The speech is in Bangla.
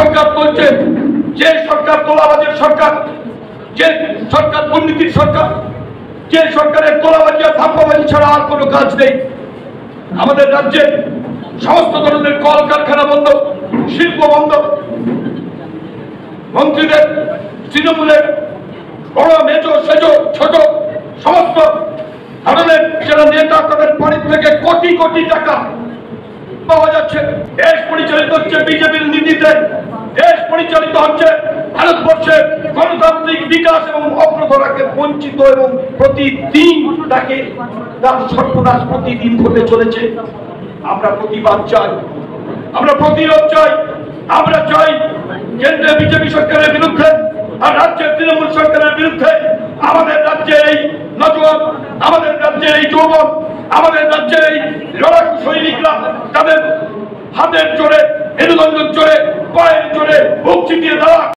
সরকার চলছে, যে সরকার তোলাবাজের সরকার, যে সরকার দুর্নীতির সরকার, যে সরকারের তোলাবাজি আর ধাপ্পাবাজি ছাড়া আর কোনো কাজ নেই। আমাদের রাজ্যে সমস্ত ধরনের কলকারখানা বন্ধ, শিল্প বন্ধ। মন্ত্রীদের, তৃণমূলের বড় মেজো সেজো ছোট সমস্ত ধরনের যারা নেতা, তাদের বাড়ি থেকে কোটি কোটি টাকা পাওয়া যাচ্ছে। দেশ পরিচালিত হচ্ছে বিজেপির নীতিতে, দেশ পরিচালিত হচ্ছে ভারতবর্ষের গণতান্ত্রিক বিকাশ এবং অগ্রগতিকে বঞ্চিত, এবং প্রতিদিন তাকে তার সর্বনাশ প্রতিদিন ঘটে চলেছে। আমরা প্রতিবাদ চাই, আমরা প্রতিরোধ চাই। আমরা চাই কেন্দ্রে বিজেপি সরকারের বিরুদ্ধে আর রাজ্যের তৃণমূল সরকারের বিরুদ্ধে আমাদের রাজ্যের এই নজর, আমাদের রাজ্যের এই যৌবন, আমাদের রাজ্যের এই লড়াকু সৈনিকরা তাদের হাতের জোরে, মেরুদণ্ডের জোরে, পায়ের